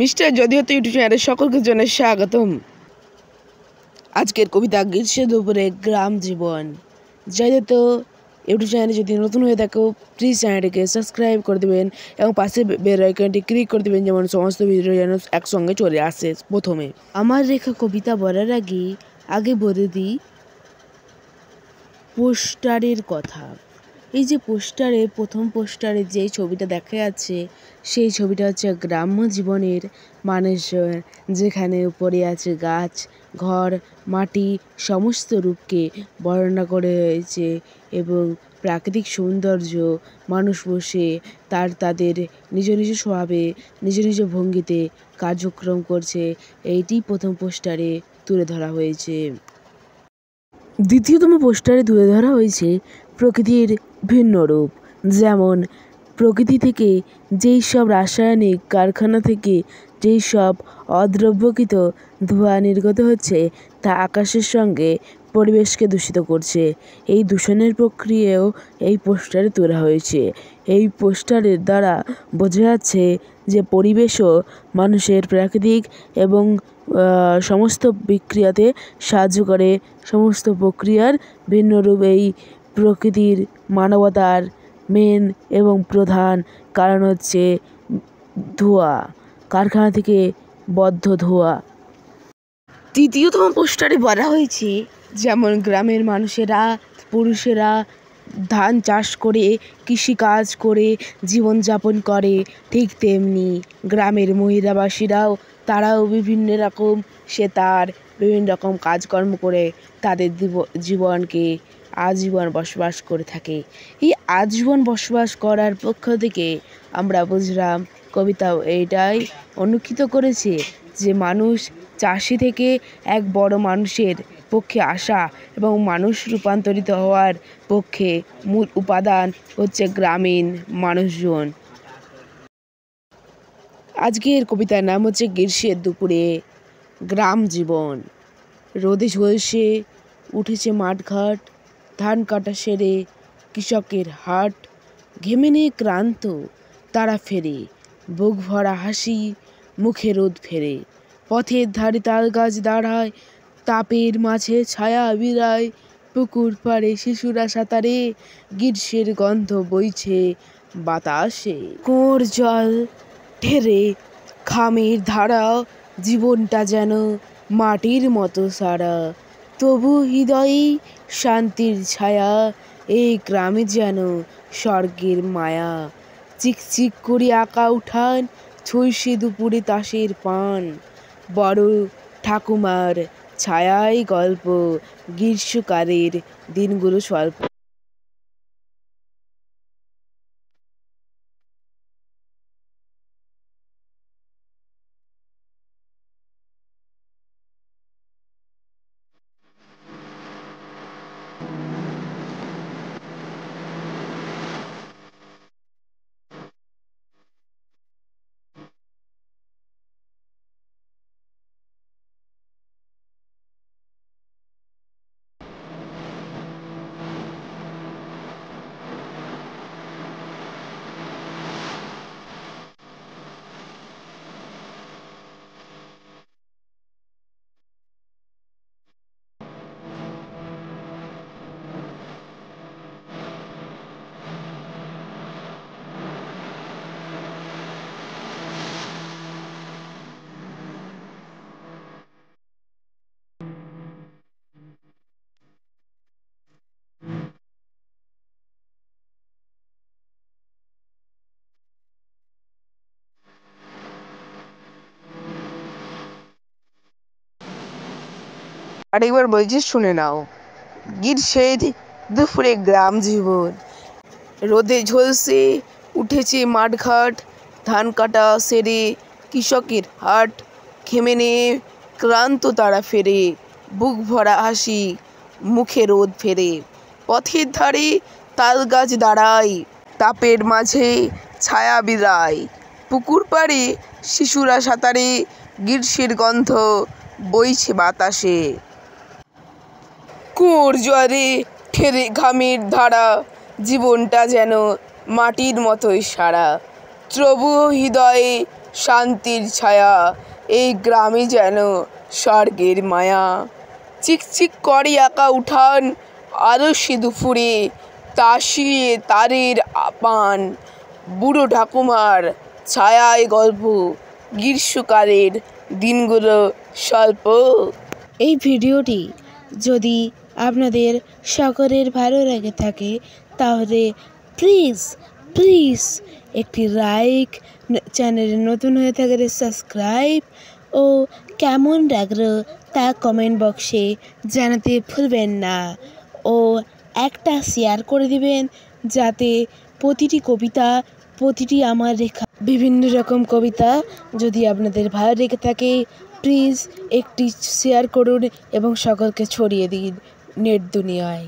Mister যদিহত YouTube চ্যানেলের সকলকে জানাই স্বাগতম। আজকের কবিতা গ্রীষ্ম দুপুরে গ্রাম জীবন। যদিহত ইউটিউব চ্যানেলে যদি নতুন হয়ে থাকো প্লিজ চ্যানেলটিকে সাবস্ক্রাইব করে দেবেন এবং পাশে বেল আইকনটি ক্লিক করে দেবেন যেমন সমস্ত ভিডিও যেন একসঙ্গে চলে আসে। প্রথমে আমার লেখা কবিতা বলার আগে বলে দিই পোস্টারের কথা। এই যে প্রথম পোস্টারে যে ছবিটা দেখা যাচ্ছে সেই ছবিটা হচ্ছে গ্রাম্য জীবনের মানুষজন, যেখানে উপরে আছে গাছ, ঘর, মাটি, সমস্ত রূপকে বর্ণনা করে হয়েছে এবং প্রাকৃতিক সৌন্দর্য। মানুষ বসে তাদের নিজ নিজ স্বভাবে নিজ নিজ ভঙ্গিতে কার্যক্রম করছে, এইটি প্রথম পোস্টারে তুলে ধরা হয়েছে। দ্বিতীয়তম পোস্টারে তুলে ধরা হয়েছে প্রকৃতির ভিন্ন রূপ, যেমন প্রকৃতি থেকে যেই সব রাসায়নিক কারখানা থেকে যেই সব অদ্রব্যকৃত ধোঁয়া নির্গত হচ্ছে তা আকাশের সঙ্গে পরিবেশকে দূষিত করছে। এই দূষণের প্রক্রিয়াও এই পোস্টারে তোলা হয়েছে। এই পোস্টারের দ্বারা বোঝা যাচ্ছে যে পরিবেশও মানুষের প্রাকৃতিক এবং সমস্ত বিক্রিয়াতে সাহায্য করে। সমস্ত প্রক্রিয়ার ভিন্ন রূপ এই প্রকৃতির মানবতার মেন এবং প্রধান কারণ হচ্ছে ধোঁয়া, কারখানা থেকে বদ্ধ ধোঁয়া। তৃতীয়তম পোস্টারে বলা হয়েছে যেমন গ্রামের মানুষেরা, পুরুষেরা ধান চাষ করে কৃষিকাজ করে জীবনযাপন করে, ঠিক তেমনি গ্রামের মহিলাবাসীরাও তারাও বিভিন্ন রকম সেতার বিভিন্ন রকম কাজকর্ম করে তাদের জীবনকে আজীবন বসবাস করে থাকে। এই আজীবন বসবাস করার পক্ষ থেকে আমরা বুঝলাম কবিতাও এইটাই অনুকৃত করেছে যে মানুষ চাষি থেকে এক বড় মানুষের পক্ষে আসা এবং মানুষ রূপান্তরিত হওয়ার পক্ষে মূল উপাদান হচ্ছে গ্রামীণ মানুষজন। আজকের কবিতার নাম হচ্ছে গ্রীষ্মের দুপুরে গ্রাম জীবন। রোদে ঝলসে উঠেছে মাঠঘাট, ধান কাটা সেরে কৃষকের হাট, ঘেমে নিয়ে ক্লান্ত তারা ফেরে, বুক ভরা হাসি মুখে রোদ ফেরে। পথের ধারে তাল গাছ দাঁড়ায়, তাপের মাঝে ছায়া বিরায়, পুকুর পাড়ে শিশুরা সাঁতারে, গ্রীষ্মের গন্ধ বইছে বাতাসে। কুয়োর জল ঢেরে খামের ধারা, জীবনটা যেন মাটির মতো সারা, তবু হৃদয়ে শান্তির ছায়া, এই গ্রামে যেন স্বর্গের মায়া। চিকচিক করে আঁকা উঠান, ছুঁইছে দুপুরে তাসের পান, বড় ঠাকুমার ছায়ায় গল্প, গ্রীষ্মকালের দিনগুলো স্বল্প। আরেকবার বলছি, শুনে নাও। গ্রীষ্মের দুপুরে গ্রাম জীবন। রোদে ঝলসে উঠেছে মাঠঘাট, ধান কাটা সেরে কৃষকের হাট, ঘেমে নিয়ে ক্লান্ত তারা ফেরে, বুক ভরা হাসি মুখে রোদ ফেরে। পথের ধারে তাল গাছ দাঁড়ায়, তাপের মাঝে ছায়া বিরায়, পুকুর পাড়ে শিশুরা সাঁতারে, গ্রীষ্মের গন্ধ বইছে বাতাসে। কুয়োর জলে ঠেলে ঘামের ধারা, জীবনটা যেন মাটির মতোই সারা, তবুও হৃদয়ে শান্তির ছায়া, এই গ্রামে যেন স্বর্গের মায়া। চিকচিক করে আঁকা উঠান, আরশি দুপুরে তাসিয়ে তারের আপান। বুড়ো ঠাকুমার ছায়ায় গল্প, গ্রীষ্মকালের দিনগুলো স্বল্প। এই ভিডিওটি যদি আপনাদের সকলের ভালো লেগে থাকে তাহলে প্লিজ প্লিজ একটি লাইক, চ্যানেলে নতুন হয়ে থাকলে সাবস্ক্রাইব ও কেমন লাগলো তা কমেন্ট বক্সে জানাতে ভুলবেন না ও একটা শেয়ার করে দিবেন, যাতে প্রতিটি কবিতা, প্রতিটি আমার লেখা বিভিন্ন রকম কবিতা যদি আপনাদের ভালো লেগে থাকে প্লিজ একটি শেয়ার করুন এবং সকলকে ছড়িয়ে দিন নেট দুনিয়ায়।